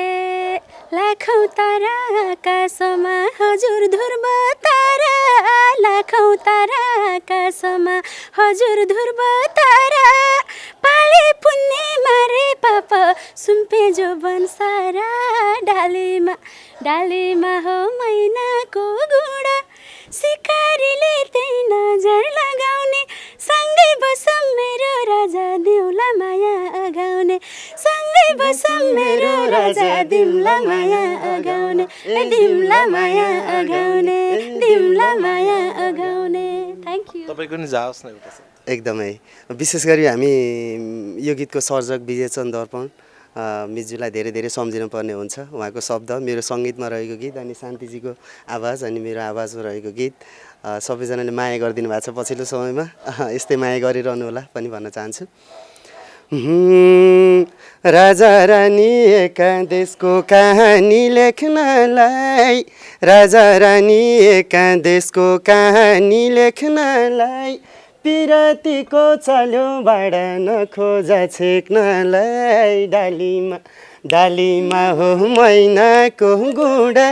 लाखौँ तारा आकाशमा हजुर ध्रुव तारा लाखौँ तारा आकाशमा हजुर ध्रुव तारा पाले पुण्य मारे पाप सुम्पे जो बनसारा डालीमा हो मैनाको गुडा सिकारीले त्यही नजर लगाउने सँगै बसम मेरो राजा दिउँला माया अगाउने सँगै बसम मेरो राजा दिउँला माया अगाउने दिउँला माया अगाउने दिउँला माया अगाउने थ्याङ्क यू तपाईँको नि जाओस् न एउटा एकदमै विशेष गरी हामी यो गीतको सर्जक विजयचन्द्र दर्पण मिजुलाई धेरै धेरै सम्झिनु पर्ने हुन्छ उहाँको शब्द मेरो सङ्गीतमा रहेको गीत अनि शान्तिजीको आवाज अनि मेरो आवाजमा रहेको गीत सबैजनाले माया गरिदिनु भएको छ पछिल्लो समयमा यस्तै माया गरिरहनु होला पनि भन्न चाहन्छु राजा रानी एका देशको कहानी लेख्नलाई राजा रानी एका देशको कहानी लेख्नलाई पिरतीको चल्योबाट नखोजा छेक्नलाई डालीमा हो मैनाको गुडा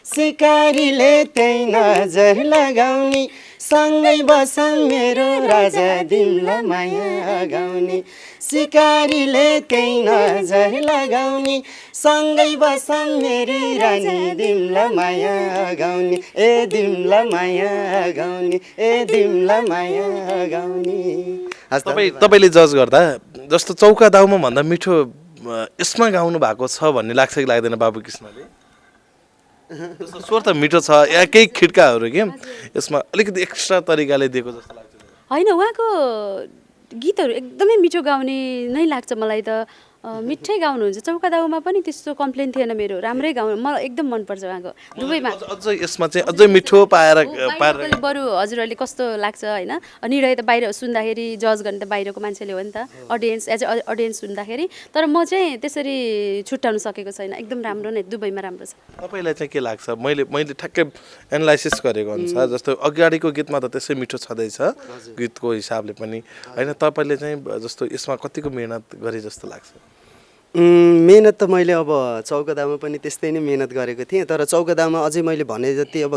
सिकारीले त्यही नजर लगाउने सँगै बसम मेरो राजा दिउँला माया अगाउने सिकारीले त्यही नजर लगाउने सँगै बसम मेरो रानी दिउँला माया अगाउने ए दिउँला माया अगाउने ए दिउँला माया अगाउने तपाईँले जज गर्दा जस्तो चौका दाउमा भन्दा मिठो यसमा गाउनु भएको छ भन्ने लाग्छ कि लाग्दैन बाबु कृष्णले स्वर त मिठो छ या केही खिड्काहरू के यसमा अलिकति एक्स्ट्रा तरिकाले दिएको जस्तो लाग्छ होइन उहाँको गीतहरू एकदमै मिठो गाउने नै लाग्छ मलाई त मिठै गाउनुहुन्छ। चौका दाउमा पनि त्यस्तो कम्प्लेन थिएन मेरो, राम्रै गाउनु, मलाई एकदम मनपर्छ उहाँको दुवैमा। अझै यसमा चाहिँ अझै मिठो पाएर बाहिरकोले बरु हजुरहरूले कस्तो लाग्छ होइन, निर्णय त बाहिर सुन्दाखेरि जज गर्ने त बाहिरको मान्छेले हो नि त, अडियन्स एज अ अडियन्स सुन्दाखेरि। तर म चाहिँ त्यसरी छुट्याउन सकेको छैन, एकदम राम्रो नै, दुवैमा राम्रो छ। तपाईँलाई चाहिँ के लाग्छ? मैले ठ्याक्कै एनालाइसिस गरेको अनुसार जस्तो अगाडिको गीतमा त त्यसै मिठो छँदैछ गीतको हिसाबले पनि होइन, तपाईँले चाहिँ जस्तो यसमा कतिको मेहनत गरे जस्तो लाग्छ? मेहनत त मैले अब चौकदामा पनि त्यस्तै नै मेहनत गरेको थिएँ, तर चौकदामा अझै मैले भने जति अब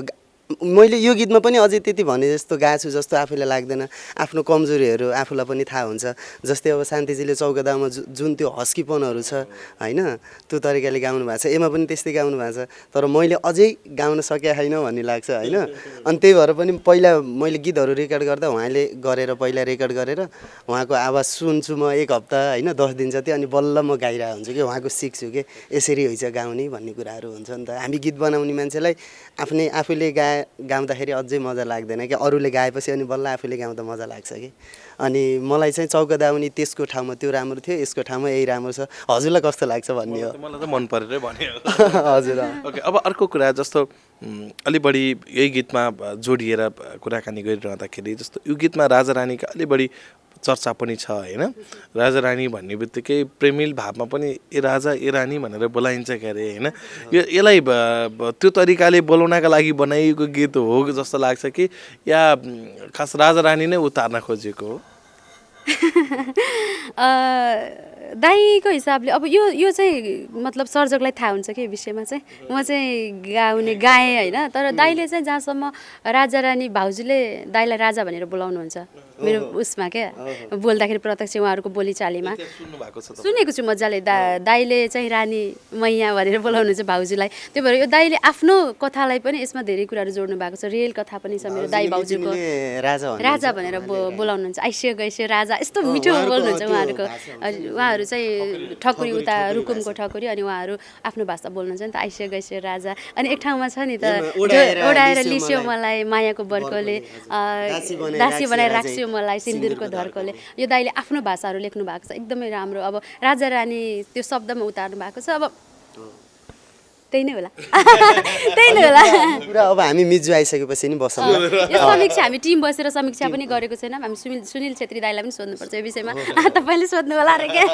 मैले यो गीतमा पनि अझै त्यति भने जस्तो गाछु जस्तो आफूलाई लाग्दैन। आफ्नो कमजोरीहरू आफूलाई पनि थाहा हुन्छ। जस्तै अब शान्तिजीले चौकदामा जुन त्यो हस्कीपनहरू छ होइन, त्यो तरिकाले गाउनु भएको छ, एमा पनि त्यस्तै गाउनु भएको छ, तर मैले अझै गाउन सकेको छैन भन्ने लाग्छ होइन। अनि त्यही भएर पनि पहिला मैले गीतहरू रेकर्ड गर्दा उहाँले गरेर पहिला रेकर्ड गरेर उहाँको आवाज सुन्छु म 1 हप्ता होइन 10 दिन जति, अनि बल्ल म गाइरहेको हुन्छु कि उहाँको सिक्छु कि यसरी हुन्छ गाउने भन्ने कुराहरू हुन्छ नि त। हामी गीत बनाउने मान्छेलाई आफूले गाउँदाखेरि अझै मजा लाग्दैन कि अरूले गाएपछि अनि बल्ल आफूले गाउँदा मजा लाग्छ कि। अनि मलाई चाहिँ चौकदाउनी त्यसको ठाउँमा त्यो राम्रो थियो, यसको ठाउँमा यही राम्रो छ, हजुरलाई कस्तो लाग्छ भन्ने हो। मलाई त मन परेरै भन्यो। हजुर। ओके, अब अर्को कुरा जस्तो अलि बढी यही गीतमा जोडिएर कुराकानी गरिरहँदाखेरि जस्तो यो गीतमा राजा रानीका अलि बढी चर्चा पनि छ होइन। राजा रानी भन्ने बित्तिकै प्रेमिल भावमा पनि ए राजा ए रानी भनेर बोलाइन्छ के अरे होइन। यसलाई त्यो तरिकाले बोलाउनका लागि बनाइएको गीत हो जस्तो लाग्छ कि या खास राजा रानी नै उतार्न खोजेको हो? दाईको हिसाबले अब यो चाहिँ मतलब सर्जकलाई थाहा हुन्छ कि विषयमा चाहिँ म चाहिँ गाएँ होइन। तर दाईले चाहिँ जहाँसम्म राजा रानी भाउजूले दाईलाई राजा भनेर बोलाउनुहुन्छ मेरो उसमा क्या, बोल्दाखेरि प्रत्यक्ष उहाँहरूको बोलीचालीमा सुनेको छु मजाले। दाईले चाहिँ रानी मैया भनेर बोलाउनुहुन्छ भाउजूलाई। त्यो भएर यो दाईले आफ्नो कथालाई पनि यसमा धेरै कुराहरू जोड्नु भएको छ, रियल कथा पनि छ मेरो दाई भाउजूको। राजा भनेर बोलाउनुहुन्छ, आइस्यो गइस्यो राजा, यस्तो मिठो बोल्नुहुन्छ उहाँहरूको। उहाँहरू चाहिँ ठकुरी उता रुकुमको ठकुरी, अनि उहाँहरू आफ्नो भाषा बोल्नुहुन्छ नि त, आइस्यो गइस्यो राजा। अनि एक ठाउँमा छ नि त, ओडाएर लिस्यो मलाई मायाको बर्कोले, दासी बनाएर राख्स्यो मलाई सिन्दुरको धर्कोले। यो दाईले आफ्नो भाषाहरू लेख्नु भएको छ, एकदमै राम्रो। अब राजा रानी त्यो शब्दमा उतार्नु भएको छ। अब त्यही नै होला, त्यही नै होला पुरा। अब हामी मिजु आइसकेपछि नि बसौँ। यो समीक्षा हामी टिम बसेर समीक्षा पनि गरेको छैनौँ। हामी सुनिल छेत्री दाईलाई पनि सोध्नुपर्छ यो विषयमा, तपाईँले सोध्नु होला अरे क्या।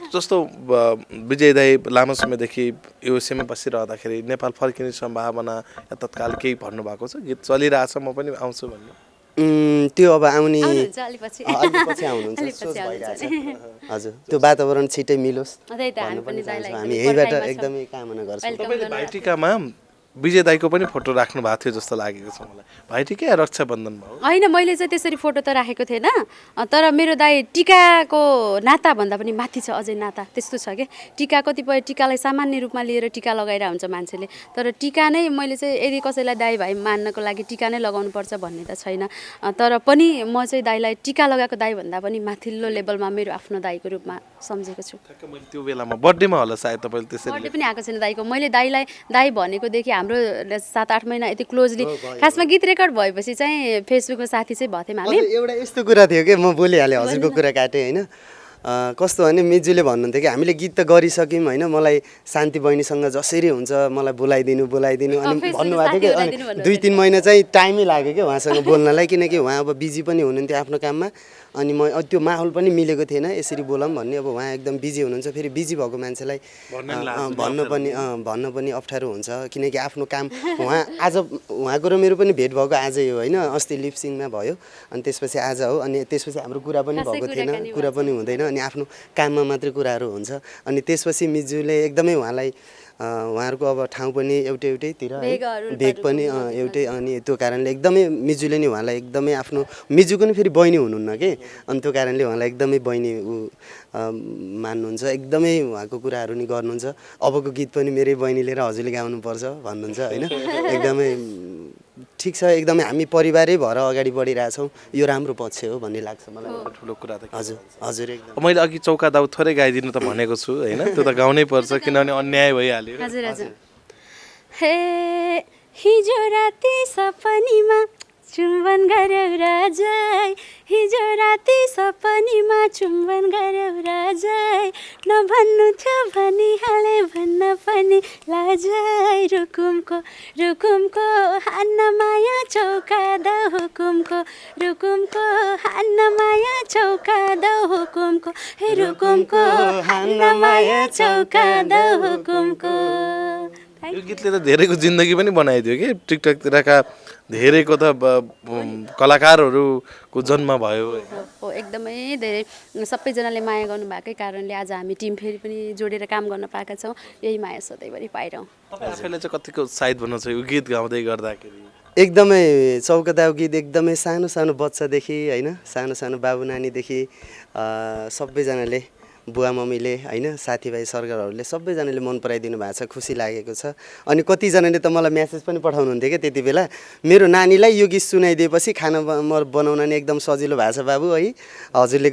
जस्तो विजय दाई लामो समयदेखि यो विषयमा बसिरहँदाखेरि नेपाल फर्किने सम्भावना या तत्काल केही भन्नुभएको छ? गीत चलिरहेछ म पनि आउँछु भन्ने त्यो अब आउने अलिपछि आउनुहुन्छ सोच भइरहेछ। हजुर, त्यो वातावरण छिटै मिलोस् हामी यहीबाट एकदमै कामना गर्छौँ। तपाईँले भाइटिकामा विजय दाईको पनि फोटो राख्नु भएको थियो जस्तो लागेको छ मलाई। भाइटिका या रक्षाबन्धन भयो? होइन, मैले चाहिँ त्यसरी फोटो त राखेको थिएन, तर मेरो दाई टिकाको नाता भन्दा पनि माथि छ, अझै नाता त्यस्तो छ क्या। टिका कतिपय टिकालाई सामान्य रूपमा लिएर टिका लगाएर हुन्छ मान्छेले, तर टिका नै मैले चाहिँ यदि कसैलाई दाई भाइ मान्नको लागि टिका नै लगाउनुपर्छ भन्ने त छैन। तर पनि म चाहिँ दाईलाई टिका लगाएको दाई भन्दा पनि माथिल्लो लेभलमा मेरो आफ्नो दाईको रूपमा सम्झेको छु। मैले त्यो बेलामा बर्थडेमा होला सायद तपाईँले त्यसरी? बर्थडे पनि आएको छैन दाईको। मैले दाईलाई दाई भनेकोदेखि हाम्रो 7-8 महिना यति क्लोजली, खासमा गीत रेकर्ड भएपछि चाहिँ फेसबुकमा साथी चाहिँ भएको थियौँ हामी। एउटा यस्तो कुरा थियो कि म बोलिहालेँ, हजुरको कुरा काटेँ होइन। कस्तो भने मिजुले भन्नुहुन्थ्यो कि हामीले गीत त गरिसक्यौँ होइन, मलाई शान्ति बहिनीसँग जसरी हुन्छ मलाई बोलाइदिनु अनि भन्नुभएको थियो कि 2-3 महिना चाहिँ टाइमै लाग्यो क्या उहाँसँग बोल्नलाई, किनकि उहाँ अब बिजी पनि हुनुहुन्थ्यो आफ्नो काममा। अनि म त्यो माहौल पनि मिलेको थिएन यसरी बोलाऊँ भन्ने। अब उहाँ एकदम बिजी हुनुहुन्छ, फेरि बिजी भएको मान्छेलाई भन्न पनि अप्ठ्यारो हुन्छ, किनकि आफ्नो काम आज उहाँको र मेरो पनि भेट भएको आजै हो होइन। अस्ति लिपसिङमा भयो, अनि त्यसपछि आज हो, अनि त्यसपछि हाम्रो कुरा पनि भएको थिएन, कुरा पनि हुँदैन, अनि आफ्नो काममा मात्रै कुराहरू हुन्छ। अनि त्यसपछि मिजुले एकदमै उहाँहरूको अब ठाउँ पनि एउटैतिर, भेग पनि एउटै, अनि त्यो कारणले एकदमै मिजुले नि उहाँलाई एकदमै आफ्नो, मिजुको नि फेरि बहिनी हुनुहुन्न कि, अनि त्यो कारणले उहाँलाई एकदमै बहिनी मान्नुहुन्छ, एकदमै उहाँको कुराहरू नि गर्नुहुन्छ। अबको गीत पनि मेरै बहिनीले र हजुरले गाउनुपर्छ भन्नुहुन्छ होइन। एकदमै ठिक छ, एकदमै हामी परिवारै भएर अगाडि बढिरहेछौँ, यो राम्रो पक्ष हो भन्ने लाग्छ मलाई। ठुलो कुरा त हजुर हजुर एकदम। मैले अघि चौका दाउ थोरै गाइदिनु त भनेको छु होइन, त्यो त गाउनै पर्छ किनभने अन्याय भइहाल्यो। हजुर हजुर। हे हिजो राति सपनीमा चुम्बन गर्यौ राजै हिजो राति सपनीमा चुम्बन गर्यौ राजै नभन्नु थियो भनिहाले भन्न पनि लाजै रुकुमको हान्न माया चौका द रुकुमको हान्न माया चौका द हुकुमको हे रुकुमको हान्न माया चौका द हुकुमको। यो गीतले त धेरैको जिन्दगी पनि बनाइदियो कि टिकटकतिरका धेरैको त कलाकारहरूको जन्म भयो। हो एकदमै धेरै सबैजनाले माया गर्नुभएकै कारणले आज हामी टिम फेरि पनि जोडेर काम गर्न पाएका छौँ। यही माया सधैँभरि पाइरहँ। तपाईँ आफैलाई चाहिँ कतिको उत्साहित भन्नुहुन्छ यो गीत गाउँदै गर्दाखेरि? एकदमै चौकादाउ गीत एकदमै सानो सानो बच्चादेखि होइन सानो सानो बाबु नानीदेखि सबैजनाले बुवा मम्मीले होइन साथीभाइ सरकारहरूले सबैजनाले मन पराइदिनु भएको छ, खुसी लागेको छ। अनि कतिजनाले त मलाई म्यासेज पनि पठाउनुहुन्थ्यो क्या त्यति बेला, मेरो नानीलाई यो गीत सुनाइदिएपछि खाना बनाउन नि एकदम सजिलो भएको छ बाबु है, हजुरहरूले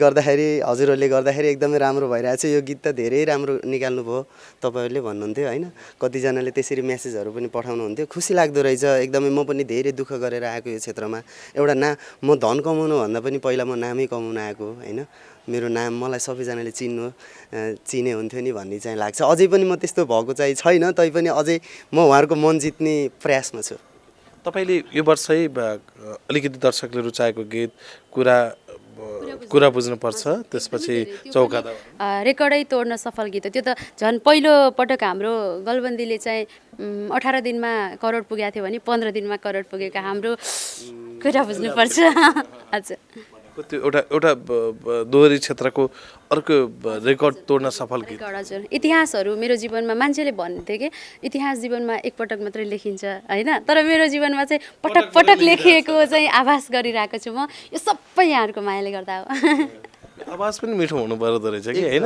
गर्दाखेरि एकदमै राम्रो भइरहेछ, यो गीत त धेरै राम्रो निकाल्नुभयो तपाईँहरूले भन्नुहुन्थ्यो होइन। कतिजनाले त्यसरी म्यासेजहरू पनि पठाउनुहुन्थ्यो, खुसी लाग्दो रहेछ एकदमै। म पनि धेरै दुःख गरेर आएको यो क्षेत्रमा, एउटा म धन कमाउनुभन्दा पनि पहिला म नामै कमाउन आएको होइन। मेरो नाम मलाई सबैजनाले चिने हुन्थ्यो नि भन्ने चाहिँ लाग्छ। अझै पनि म त्यस्तो भएको चाहिँ छैन, तैपनि अझै म उहाँहरूको मन जित्ने प्रयासमा छु। तपाईँले यो वर्षै अलिकति दर्शकले रुचाएको गीत कुरा बुझ्नुपर्छ, त्यसपछि चौकादाउ रेकर्डै तोड्न सफल गीत हो त्यो त। झन् पहिलो पटक हाम्रो गलबन्दीले चाहिँ 18 दिनमा करोड पुगेको थियो भने 15 दिनमा करोड पुगेका हाम्रो कुरा बुझ्नुपर्छ। हजुर त्यो एउटा दोहोरी क्षेत्रको अर्को रेकर्ड तोड्न सफल गीत। हजुर इतिहासहरू मेरो जीवनमा मान्छेले भन्थ्यो कि इतिहास जीवनमा एकपटक मात्रै लेखिन्छ होइन, तर मेरो जीवनमा चाहिँ पटक पटक लेखिएको चाहिँ आभास गरिरहेको छु म। यो सबै यहाँहरूको मायाले गर्दा हो। आवाज पनि मिठो हुनु पर्दो रहेछ कि होइन?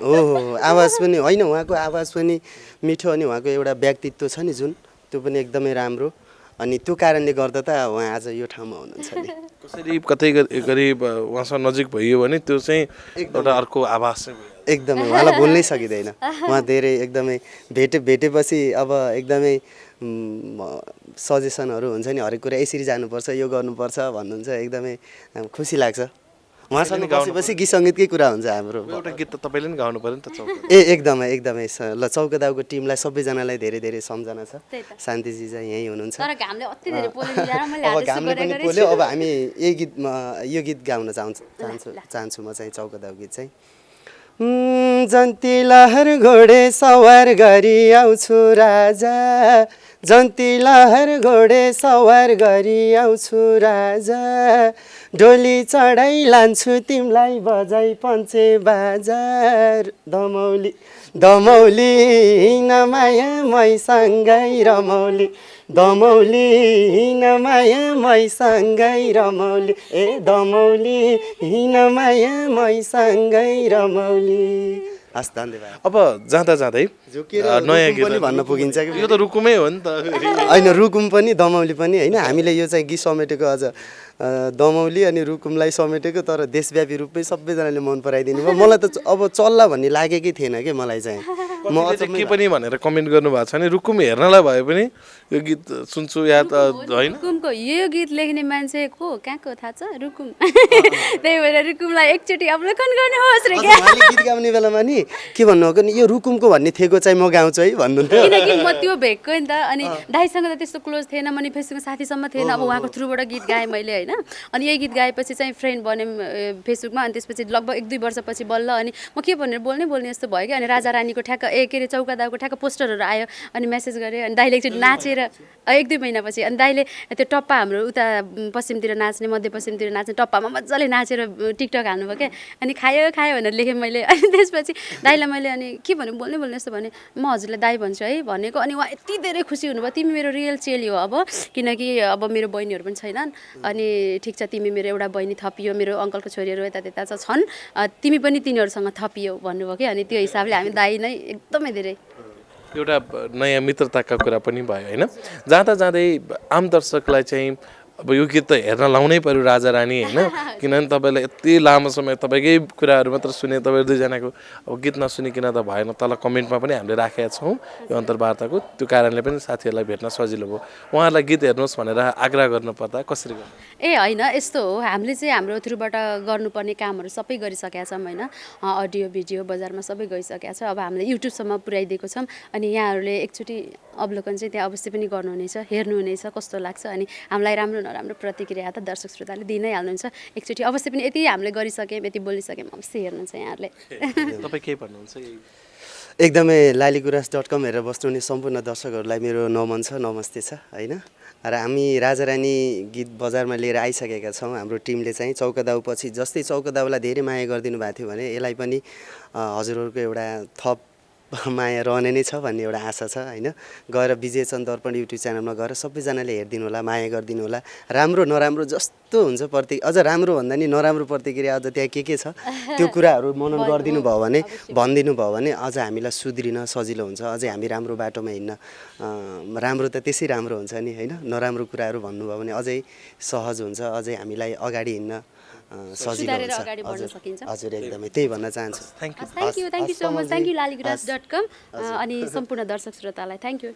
हो आवाज पनि होइन, उहाँको आवाज पनि मिठो अनि उहाँको एउटा व्यक्तित्व छ नि जुन, त्यो पनि एकदमै राम्रो। अनि त्यो कारणले गर्दा त उहाँ आज यो ठाउँमा हुनुहुन्छ नि। कसरी कतै गरी उहाँसँग नजिक भइयो भने त्यो चाहिँ एउटा अर्को आवाज चाहिँ एकदमै उहाँलाई बोल्नै सकिँदैन। उहाँ धेरै एकदमै भेटेपछि अब एकदमै सजेसनहरू हुन्छ नि, हरेक कुरा यसरी जानुपर्छ यो गर्नुपर्छ भन्नुहुन्छ, एकदमै खुसी लाग्छ। उहाँसँग बसेपछि गीत सङ्गीतकै कुरा हुन्छ हाम्रो। एउटा गीत त तपाईँले पनि गाउनु पऱ्यो नि त चौका। एकदमै ल चौकादाउको टिमलाई सबैजनालाई धेरै धेरै सम्झना छ। शान्तिजी चाहिँ यहीँ हुनुहुन्छ। तर घामले अति धेरै पोल्यो। अब घामले पनि पोल्यो। अब हामी यो गीत गाउन चाहन्छु म चाहिँ चौकादाउ गीत चाहिँ। जन्ती लहर घोडे सवार गरी आउँछु राजा, जन्ती लहर घोडे सवार गरी आउँछु राजा, डोली चढाइ लान्छु तिमीलाई बजाई पञ्चे बाजार, दमौली नमाया मैसँगै रमौली, दमौली नमाया मैसँगै रमौली, दमौली नमाया मैसँगै रमौली। हस् धन्यवाद। अब जाँदै नयाँ गीत पनि भन्न पुगिन्छ कि यो त रुकुमै हो नि त होइन, रुकुम पनि दमौली पनि होइन। हामीले यो चाहिँ गीत समेटेको अझ दमौली अनि रुकुमलाई समेटेको, तर देशव्यापी रूपमै सबैजनाले मन पराइदिनु भयो। मलाई त अब चल्ला भन्ने लागेकै थिएन कि मलाई चाहिँ। म के पनि भनेर कमेन्ट गर्नुभएको छ नि, रुकुम हेर्नलाई भए पनि यो गीत सुन्छु या त होइन। रुकुमको यो गीत लेख्ने मान्छे को कहाँको थाहा छ? रुकुम। त्यही भएर रुकुमलाई एकचोटि अवलोकन गर्नुहोस् रे। उहाँले गीत गाउने बेलामा नि के भन्नु हो यो रुकुमको भन्ने थिएको चाहिँ म गाउँछु है भन्नुहुन्थ्यो। किनकि म त्यो भेक्को नि त। अनि दाइसँग त त्यस्तो क्लोज थिएन, मनी फेसबुकमा साथीसम्म थिएन। अब उहाँको थ्रुबाट गीत गाएँ मैले होइन। अनि यही गीत गाएपछि चाहिँ फ्रेन्ड बन्यौँ फेसबुकमा। अनि त्यसपछि लगभग 1-2 वर्षपछि बल्ल अनि म के भनेर बोल्ने जस्तो भयो कि। अनि राजा रानीको ठ्याक्क के अरे चौकादाउको ठ्याक्क पोस्टरहरू आयो। अनि मेसेज गरेँ। अनि दाइले एकचोटि नाचेर 1-2 महिनापछि अनि दाइले त्यो टप्पा हाम्रो उता पश्चिमतिर नाच्ने मध्यपश्चिमतिर नाच्ने टप्पामा मजाले नाचेर टिकटक हाल्नुभयो क्या। अनि खायो भनेर लेखेँ मैले। अनि त्यसपछि दाइलाई मैले अनि के भन्नु बोल्ने जस्तो भने म हजुरलाई दाइ भन्छु है भनेको। अनि उहाँ यति धेरै खुसी हुनुभयो, तिमी मेरो रियल चेली हो अब, किनकि अब मेरो बहिनीहरू पनि छैनन्। अनि ठिक छ तिमी मेरो एउटा बहिनी थपियो, मेरो अङ्कलको छोरीहरू यता छन्, तिमी पनि तिनीहरूसँग थपियो भन्नुभयो कि। अनि त्यो हिसाबले हामी दाइ नै एकदमै धेरै एउटा नयाँ मित्रताका कुरा पनि भयो होइन। जाँदै आम दर्शकलाई चाहिँ अब यो गीत त हेर्न लाउनै पर्यो राजा रानी होइन किनभने तपाईँले यति लामो समय तपाईँकै कुराहरू मात्र सुने तपाईँहरू दुईजनाको अब गीत नसुनिकन त भएन तल कमेन्टमा पनि हामीले राखेका छौँ यो अन्तर्वार्ताको त्यो कारणले पनि साथीहरूलाई भेट्न सजिलो भयो उहाँहरूलाई गीत हेर्नुहोस् भनेर आग्रह गर्नुपर्दा कसरी गर्नु ए होइन यस्तो हो हामीले चाहिँ हाम्रो थ्रुबाट गर्नुपर्ने कामहरू सबै गरिसकेका छौँ होइन अडियो भिडियो बजारमा सबै गइसकेका छ अब हामीले युट्युबसम्म पुर्याइदिएको छौँ अनि यहाँहरूले एकचोटि अवलोकन चाहिँ त्यहाँ अवश्य पनि गर्नुहुनेछ हेर्नुहुनेछ कस्तो लाग्छ अनि हामीलाई राम्रो नराम्रो प्रतिक्रिया त दर्शक श्रोताले दिइ नै हाल्नुहुन्छ एकचोटि अवश्य पनि यति हामीले गरिसक्यौँ यति बोलिसक्यौँ अवश्य हेर्नुहुन्छ यहाँहरूले तपाईँ के भन्नुहुन्छ एकदमै लालीगुराँस.com हेरेर बस्नुहुने सम्पूर्ण दर्शकहरूलाई मेरो नमन छ नमस्ते छ होइन र हामी राजा रानी गीत बजारमा लिएर आइसकेका छौँ हाम्रो टिमले चाहिँ चौकादाउ पछि जस्तै चौकादाउलाई धेरै माया गरिदिनु भएको थियो भने यसलाई पनि हजुरहरूको एउटा थप माया रहने नै छ भन्ने एउटा आशा छ होइन गएर विजय चन्द दर्पण युट्युब च्यानलमा गएर सबैजनाले हेरिदिनु होला माया गरिदिनु होला राम्रो नराम्रो जस्तो हुन्छ अझ राम्रो भन्दा नि नराम्रो प्रतिक्रिया अझ त्यहाँ के छ त्यो कुराहरू मनन गरिदिनु भयो भने भनिदिनु भयो भने अझ हामीलाई सुध्रिन सजिलो हुन्छ अझै हामी राम्रो बाटोमा हिँड्न राम्रो त त्यसै राम्रो हुन्छ नि होइन नराम्रो कुराहरू भन्नुभयो भने अझै सहज हुन्छ अझै हामीलाई अगाडि हिँड्न सजिलो हुन्छ हजुर एकदमै त्यही भन्न चाहन्छु thank you so much thank you लालीगुराँस.com अनि सम्पूर्ण दर्शक श्रोतालाई थ्याङ्क यू